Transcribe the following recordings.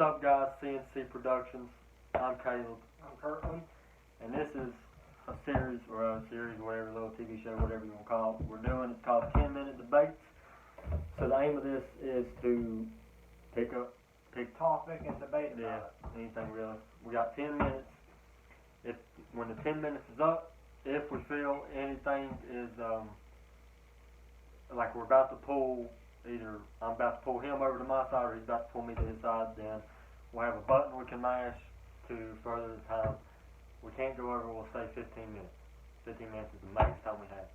What's up, guys? CNC Productions. I'm Caleb. I'm Kirkland. And this is a series, whatever, little TV show, whatever you want to call it. It's called 10 Minute Debates. So the aim of this is to pick topic and debate about it. Anything really. We got 10 minutes. When the 10 minutes is up, if we feel anything is, like we're about to pull, either I'm about to pull him over to my side or he's about to pull me to his side, then we'll have a button we can mash to further the time. We can't go over, we'll say 15 minutes. 15 minutes is the max time we have.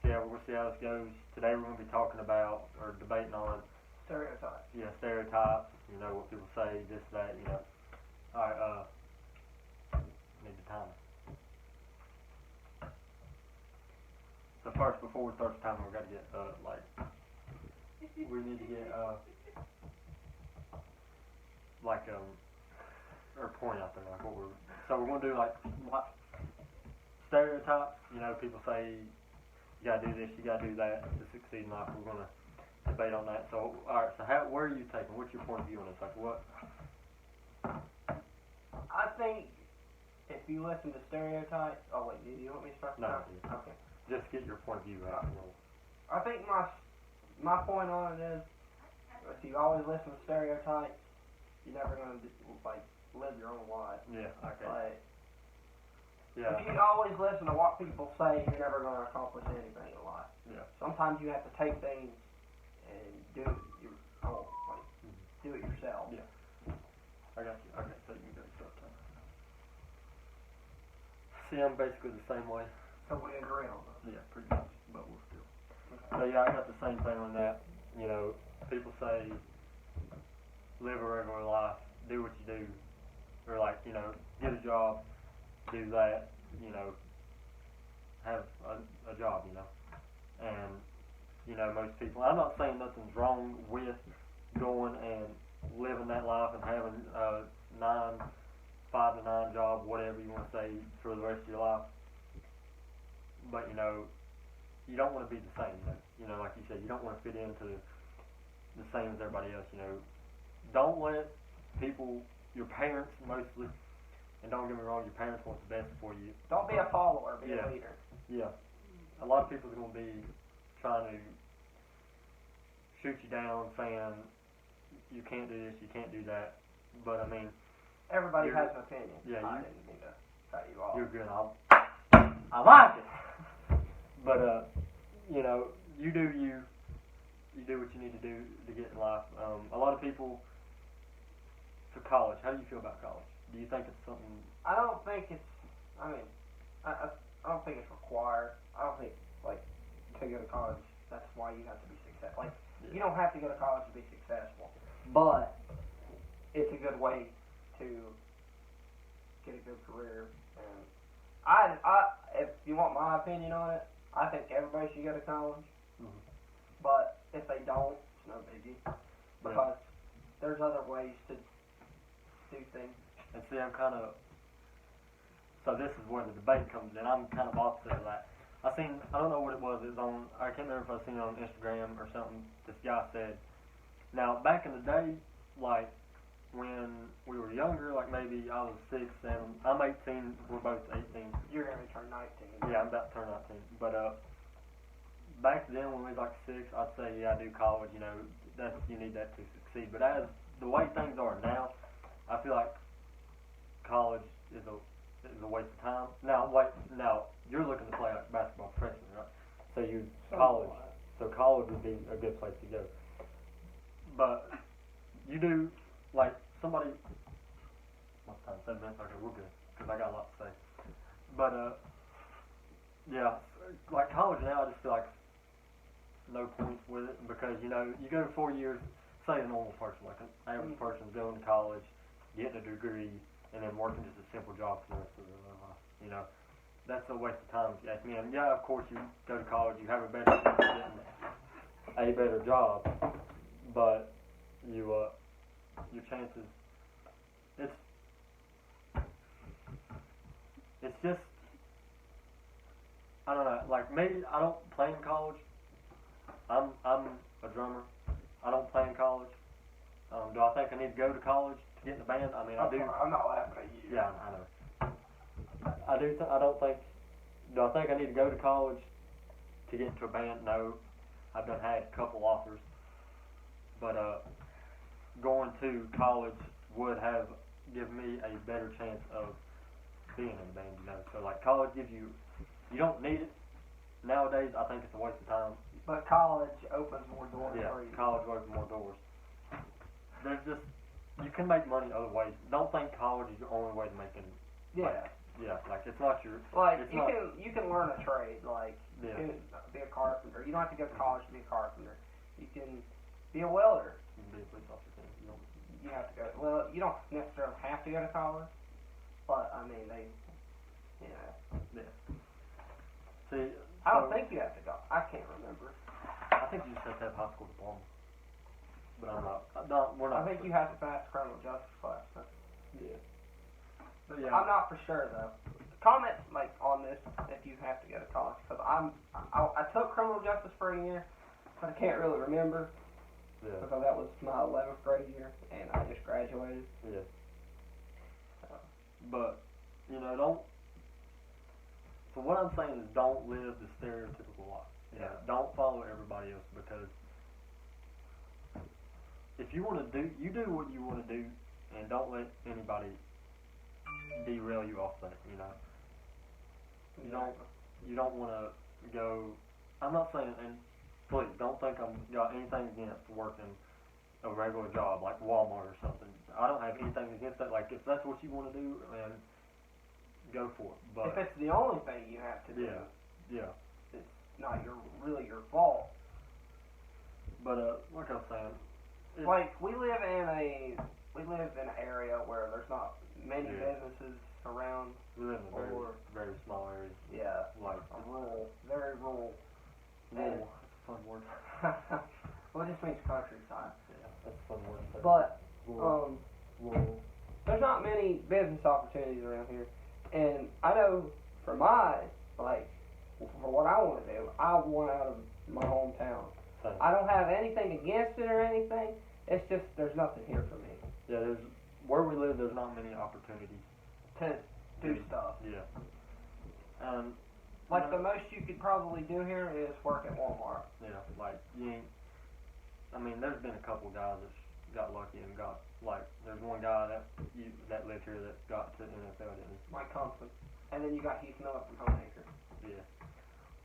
So yeah, we'll see how this goes. Today we're going to be talking about, or debating on stereotypes. Yeah, stereotypes, what people say, this, that, Alright, need the timer. So first, before we start the timer, we've got to get, we need to get, or point out there, so we're going to do, stereotypes. People say, you got to do this, you got to do that to succeed in life. We're going to debate on that. So, alright, so where are you taking? What's your point of view on this? What? I think if you listen to stereotypes, do you want me to start? No. Okay. Just get your point of view out. I think my point on it is, if you always listen to stereotypes, you're never going to live your own life. Yeah. Okay. If you always listen to what people say, you're never going to accomplish anything in life. Yeah. Sometimes you have to take things and do it your own, do it yourself. Yeah. I got you. Okay, so you can go start time. See, I'm basically the same way. So we agree on that. Yeah, pretty much, but we'll still. Okay. So yeah, I got the same thing on that. People say, live a regular life, do what you do, or get a job, do that, have a job, and most people. I'm not saying nothing's wrong with going and living that life and having a 5 to 9 job, whatever you want to say, for the rest of your life. But you don't want to be the same. Like you said, you don't want to fit into the same as everybody else. Don't let people, your parents mostly, and don't get me wrong, your parents want the best for you. Don't be a follower, be a leader. Yeah. A lot of people are going to be trying to shoot you down, saying you can't do this, you can't do that. But I mean, everybody has an opinion. Yeah, I didn't mean to cut you off. You're good. I like it. But you do you. You do what you need to do to get in life. A lot of people. For college, how do you feel about college? Do you think it's something? I don't think it's. I don't think it's required. I don't think to go to college. That's why you have to be successful. You don't have to go to college to be successful, but it's a good way to get a good career. And if you want my opinion on it, I think everybody should go to college. Mm-hmm. But if they don't, it's no biggie, because there's other ways to do things. And see, so this is where the debate comes in. I'm kind of opposite of that. I don't know what it was on, I can't remember if I seen it on Instagram or something. This guy said, now back in the day, when we were younger, maybe I was 6, 7, I'm 18, we're both 18. You're going to turn 19. Yeah, I'm about to turn 19. But back then when we was 6, I'd say, yeah, I do college, you need that to succeed. But as the way things are now, I feel like college is a waste of time. Now you're looking to play basketball professionally, right? So college would be a good place to go. But you do somebody. What's time? 7 minutes. Okay, we're good because I got a lot to say. But yeah, college now, I just feel like no points with it because you go 4 years. Say a normal person, like an average person, going to college, getting a degree, and then working just a simple job for the rest of their life. That's a waste of time if you ask me. And yeah, of course, you go to college, you have a better chance of getting a better job, but your chances, it's just, I don't know, maybe I don't play in college. I'm a drummer. I don't play in college. do I think I need to go to college to get in the band? I mean, I do. I'm not laughing at you. Yeah, I know. I do. I don't think. Do I think I need to go to college to get into a band? No. I've done had a couple offers, but going to college would have given me a better chance of being in the band. You know, so like college gives you. You don't need it nowadays. I think it's a waste of time. But college opens more doors Yeah, for you. college opens more doors. There's just you can make money other ways. Don't think college is the only way to make it. Yeah. Yeah, like it's not your. Like it's you can learn a trade. Like Yeah. you can be a carpenter. You don't have to go to college to be a carpenter. You can be a welder. You can be a police officer. You know. You have to go. Well, you don't necessarily have to go to college, but I mean they. You know. Yeah. See, I don't think you have to go. I can't remember. I think you just have to have high school diploma. But I'm not. We're not. I think you have to pass the criminal justice class. Yeah. But yeah. I'm not for sure though. Comment like on this if you have to go to college because I took criminal justice for a year, but I can't really remember Yeah. because that was my 11th grade year and I just graduated. Yeah. But you know, don't. So what I'm saying is, don't live the stereotypical life. You know, don't follow everybody else because if you want to do, you do what you want to do, and don't let anybody derail you off that. You know, you don't want to go. I'm not saying, and please don't think I'm got anything against working a regular job like Walmart or something. I don't have anything against that. Like if that's what you want to do, and go for it. But if it's the only thing you have to do, yeah, it's not really your fault. But like I was saying, like we live in an area where there's not many businesses around. We live in a very small area. Yeah, like rural, very rural. Rural, that's a fun word. Well, it just means countryside. Yeah, that's a fun word. But rural. There's not many business opportunities around here, and I know for what I want to do, I want out of my hometown. Same. I don't have anything against it or anything. It's just there's nothing here for me. Yeah, where we live. There's not many opportunities to do stuff. Yeah. Like the most you could probably do here is work at Walmart. Yeah, like you ain't. I mean, there's been a couple guys that got lucky and got like. There's one guy that lived here that got to the NFL, didn't he? Mike Thompson. And then you got Heath Miller from Homemaker. Yeah.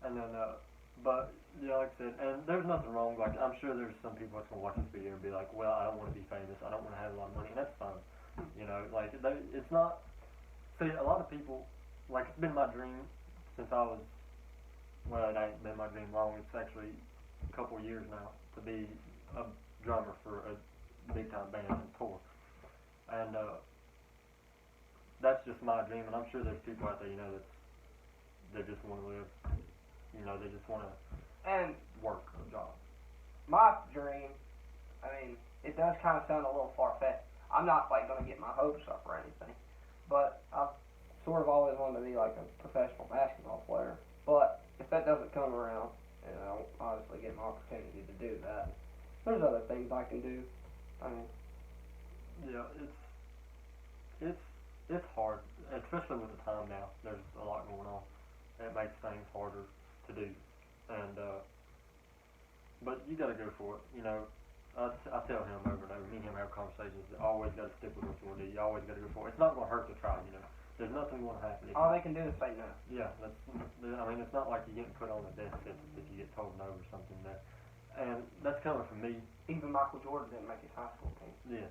And then, but yeah, like I said, and there's nothing wrong. Like I'm sure there's some people that's gonna watch this video and be like, well, I don't want to be famous. I don't want to have a lot of money, and that's fine. You know, like it's not. See, a lot of people, like it's been my dream since I was. Well, it ain't been my dream long. It's actually a couple of years now to be a drummer for a big time band and tour, and that's just my dream. And I'm sure there's people out there, you know, that just want to live. You know, they just want to work a job. My dream, I mean, it does kind of sound a little far-fetched. I'm not, like, going to get my hopes up or anything. But I've sort of always wanted to be, like, a professional basketball player. But if that doesn't come around, and I don't obviously get an opportunity to do that, there's other things I can do. I mean... Yeah, it's hard, especially with the time now. There's a lot going on. It makes things harder to do, and but you got to go for it. You know, I tell him over and over. Me and him have conversations. You always got to stick with what you want to do. You always got to go for it. It's not going to hurt to try. You know, there's nothing going to happen. All they can do is say no. Yeah, I mean, it's not like you're getting put on a death sentence if you get told no or something there. And that's coming from me. Even Michael Jordan didn't make his high school team. Yeah,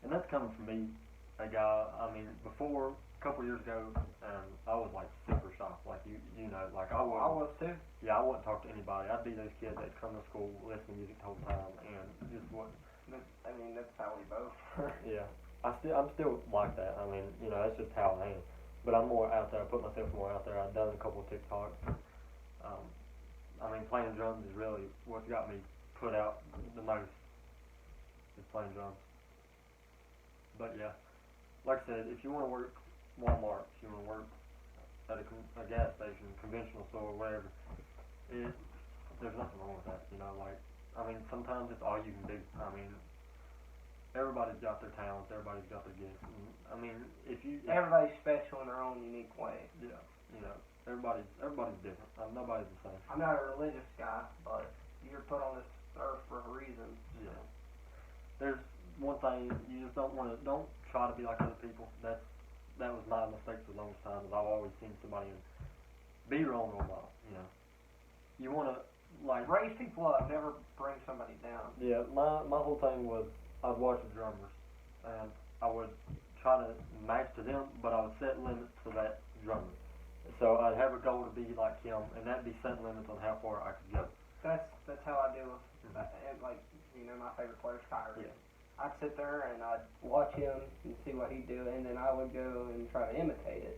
and that's coming from me, a guy. I mean, before a couple years ago, I was like super shocked. Like you know, like I was too. Yeah, I wouldn't talk to anybody. I'd be those kids that come to school, listen to music the whole time, and just wouldn't. I mean, that's how we both were. Yeah, I'm still like that. I mean, you know, that's just how I am. But I'm more out there. I put myself more out there. I've done a couple of TikToks. I mean, playing drums is really what's got me put out the most. Is playing drums. But yeah, like I said, if you want to work Walmart, if you want to work at a gas station, conventional store, whatever, there's nothing wrong with that. You know, like I mean, sometimes it's all you can do. I mean, everybody's got their talents, everybody's got their gifts. And, I mean, everybody's special in their own unique way. Yeah, you know, everybody's different. Nobody's the same. I'm not a religious guy, but you're put on this earth for a reason. Yeah. There's one thing you just don't try to be like other people. That was my mistake for the longest time. Is I've always seen somebody be your own role model. You know, you want to like raise people up, never bring somebody down. Yeah, my whole thing was I'd watch the drummers and I would try to match to them, but I would set limits to that drummer. So I'd have a goal to be like him, and that'd be setting limits on how far I could go. That's how I do with like my favorite player's Kyrie. Yeah. I'd sit there and I'd watch him and see what he'd do, and then I would go and try to imitate it.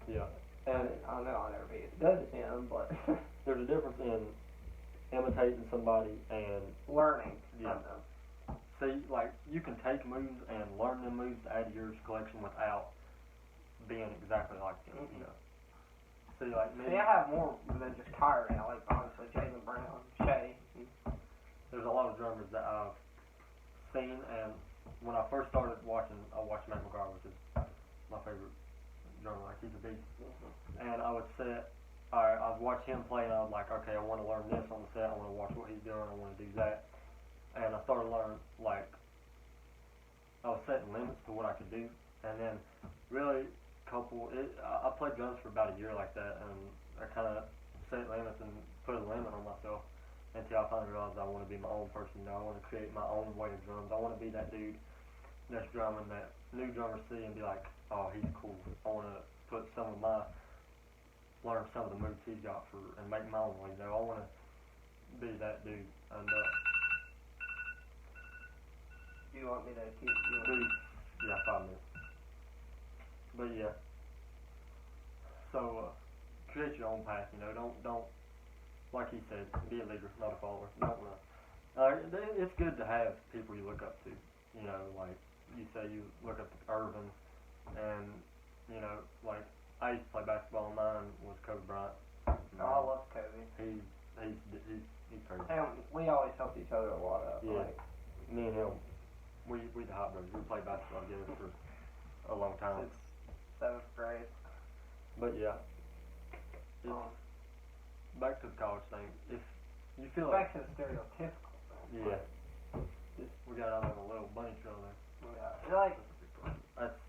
Yeah. And I know I'll never be as good as him, but there's a difference in imitating somebody and learning from them. See, like you can take moves and learn them moves to add to your collection without being exactly like them. Mm-hmm. You know. See, like me. See, I have more than just Kyrie. I like obviously Jalen Brown, Shea. There's a lot of drummers that I've seen, and when I first started watching, I watched Matt McGraw, which is my favorite drummer. Like he's a beast. Mm-hmm. And I would I'd watch him play, and I was like, okay, I want to learn this on the set. I want to watch what he's doing. I want to do that. And I started learning, like, I was setting limits to what I could do. And then, really, I played drums for about a year like that, and I kind of set limits and put a limit on myself until I finally realized I want to be my own person. I want to create my own way of drums. I want to be that dude that's drumming that new drummers see and be like, oh, he's cool. I want to put learn some of the moves he's got and make my own way. I want to be that dude. And you want me to keep yeah, 5 minutes. But yeah. So create your own path. Don't like he said, be a leader, not a follower. It's good to have people you look up to. Like you say, you look up to Irvin, and like I used to play basketball. Mine was Kobe Bryant. I love Kobe. He's crazy. And we always helped each other a lot up. Yeah. Like, me and him, we the hot brothers. We played basketball together for a long time. Since 7th grade. But yeah, back to the college thing. If you feel back to the stereotypical thing. Yeah. We got out on a little bunny trail there. Yeah. Like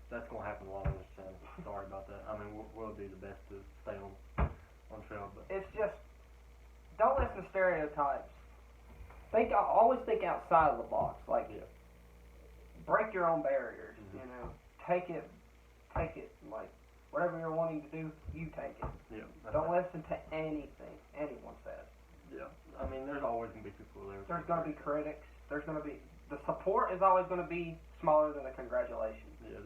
that's gonna happen a lot on this channel. Sorry about that. I mean, we'll do the best to stay on trail, but it's just don't listen to stereotypes. Always think outside of the box. Like break your own barriers. Mm-hmm. Take it. Like whatever you're wanting to do, you take it. Yeah. Don't listen to anything anyone says. Yeah. I mean, there's always gonna be people there. There's gonna be critics. There's gonna be the support is always gonna be smaller than the congratulations. Yeah.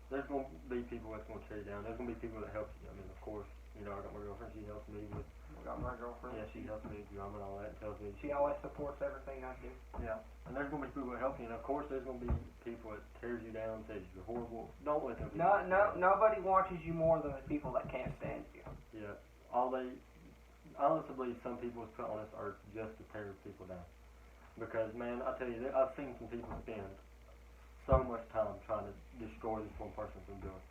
There's gonna be people that's gonna tear you down. There's gonna be people that help you. I mean, of course, I got my girlfriend. She helps me with. I got my girlfriend. Yeah, she helps me with drum and all that. Tells me. She always supports everything I do. Yeah. And there's gonna be people that help you, and of course, there's gonna be people that tears you down, says you're horrible. Don't let them. Nobody watches you more than the people that can't stand you. Yeah. I honestly believe some people is put on this earth just to tear people down. Because man, I tell you, I've seen some people spend so much time trying to destroy this one person from doing.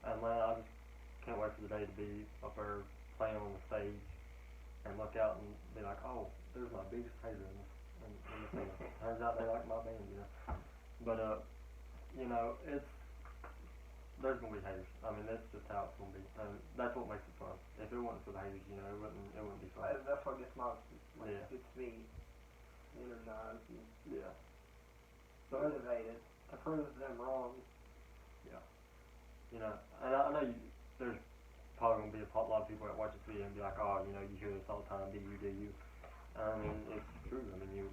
And man, I just can't wait for the day to be up there playing on the stage and look out and be like, oh, there's my biggest hater in the thing. Turns out they like my band, But there's gonna be haters. I mean, that's just how it's gonna be, and that's what makes it fun. If it wasn't for the haters, it wouldn't be fun. That's what gets gets me energized and motivated to prove them wrong. Yeah. And I know there's probably gonna be a lot of people that watch this video and be like, oh, you hear this all the time. Do you? I mean, it's true. I mean, you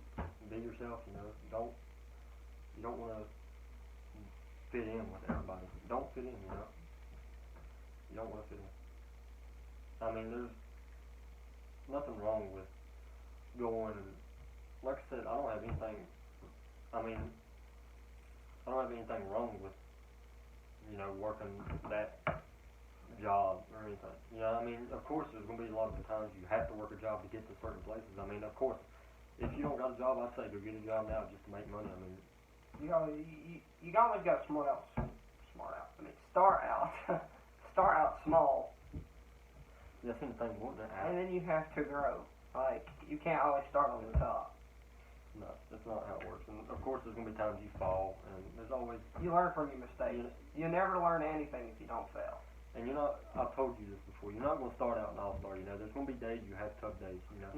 be yourself. You don't want to fit in with everybody. Don't fit in. You don't want to fit in. I mean, there's nothing wrong with going and, like I said, I don't have anything wrong with working that job or anything. I mean, of course there's going to be a lot of times you have to work a job to get to certain places. I mean, of course, if you don't got a job, I'd say go get a job now just to make money. I mean, You always got to start out start out small, That's the thing, won't it? and then you have to grow. Like, you can't always start on the top. No, that's not how it works. And of course, there's gonna be times you fall, and there's always. You learn from your mistakes. You never learn anything if you don't fail. And you're not. I've told you this before. You're not gonna start out an all-star. You know, there's gonna be days you have tough days. You know,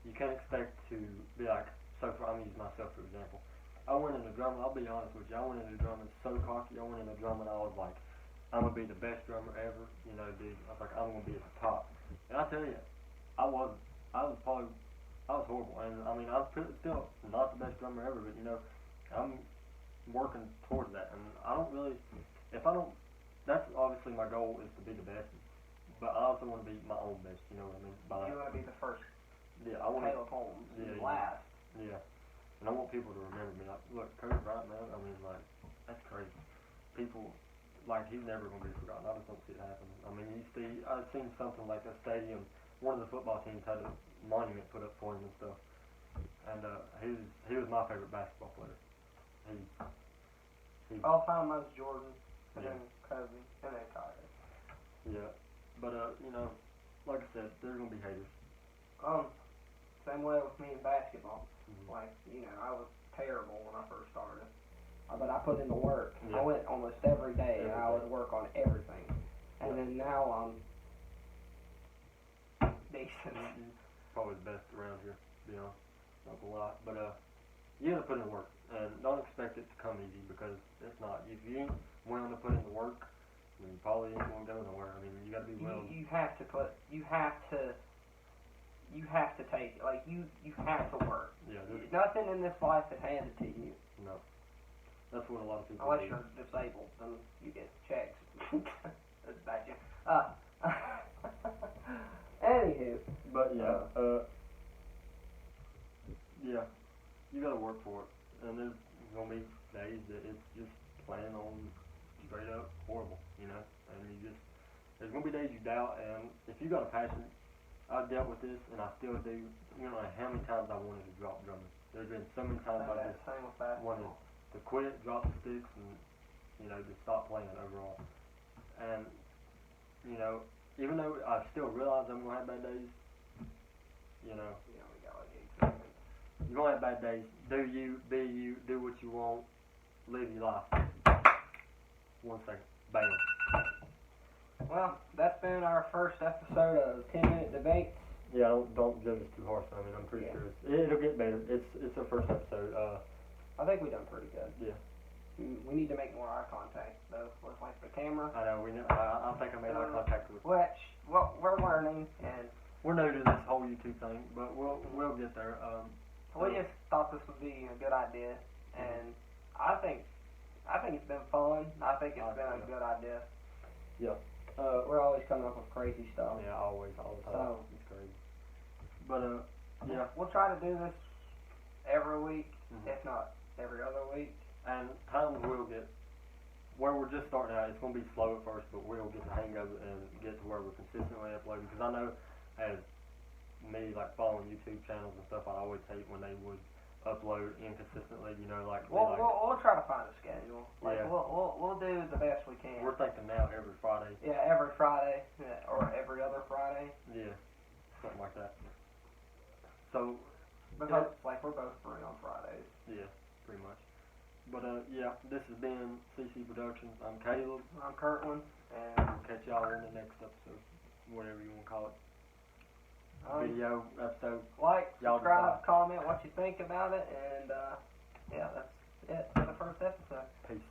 you can't expect to be like. So for, I'm gonna use myself for example. I went into drumming. I'll be honest with you. I went into drumming so cocky. I went into drumming. I was like, I'm gonna be the best drummer ever. You know, dude. I was like, I'm gonna be at the top. And I tell you, I wasn't. I was horrible, and I mean, I'm still not the best drummer ever, but you know, I'm working towards that, and I don't really, if I don't, that's obviously my goal is to be the best, but I also want to be my own best, you know what I mean? You want to be the first. Yeah, I want to. Caleb Holmes. Last. Yeah, and I want people to remember me, like, look, Cody Bryant, man, I mean, like, that's crazy. People, like, he's never going to be forgotten. I just don't see it happening. I mean, I've seen something like a stadium, one of the football teams had a monument put up for him and stuff. And he was my favorite basketball player. He all time mine's Jordan, and yeah. then Kobe, and then Kyrie. Yeah, but you know, like I said, there's gonna be haters. Same way with me in basketball. Mm-hmm. Like, you know, I was terrible when I first started, but I put in the work. Yeah. I went almost every day, and I would work on everything. And then now I'm decent. Probably the best around here, to be honest. Not a lot, but you gotta put in work, and don't expect it to come easy because it's not. If you ain't willing to put in the work, then you probably ain't gonna go nowhere. I mean, you gotta be willing. You have to take, like, you have to work. Yeah. Nothing in this life is handed to you. No. That's what a lot of people Unless do. you're disabled, then you get checks. That's bad joke. Anywho. But yeah, yeah, you gotta work for it, and there's gonna be days that it's just plain on straight up horrible, you know, and there's gonna be days you doubt, and if you got a passion, I've dealt with this, and I still do, you know, like how many times I wanted to drop drumming. There's been so many times I just wanted to quit, drop the sticks, and, you know, just stop playing overall, and, you know, even though I still realize I'm gonna have bad days, you know, we got like 8 seconds. you're gonna have bad days. Do you, be you, do what you want, live your life. 1 second. Bam. Well, that's been our first episode of 10-Minute Debate. Yeah, don't judge us too harsh. I mean, I'm pretty sure it'll get better. It's our first episode. I think we done pretty good. Yeah. We need to make more eye contact though with like the camera. I know. I think I made eye contact with. Which, well, we're learning, and we're new to this whole YouTube thing, but we'll get there. We just thought this would be a good idea, and I think it's been fun. I think it's been a good idea. Yeah. We're always coming up with crazy stuff. Yeah, always, all the time. So, it's crazy. But yeah. We'll try to do this every week, if not every other week. And times will get where we're just starting out. It's gonna be slow at first, but we'll get the hang of it and get to where we're consistently uploading. Because I know, as me like following YouTube channels and stuff, I always hate when they would upload inconsistently. You know, like we'll try to find a schedule. Like we'll do the best we can. We're thinking now every Friday. Yeah, every Friday, or every other Friday. Yeah, something like that. So because like we're both free on Fridays. Yeah, pretty much. But yeah, this has been CC Productions. I'm Caleb. I'm Kirtland, and we'll catch y'all in the next episode, whatever you want to call it. Video episode. Like, subscribe, comment what you think about it, and yeah, that's it for the first episode. Peace.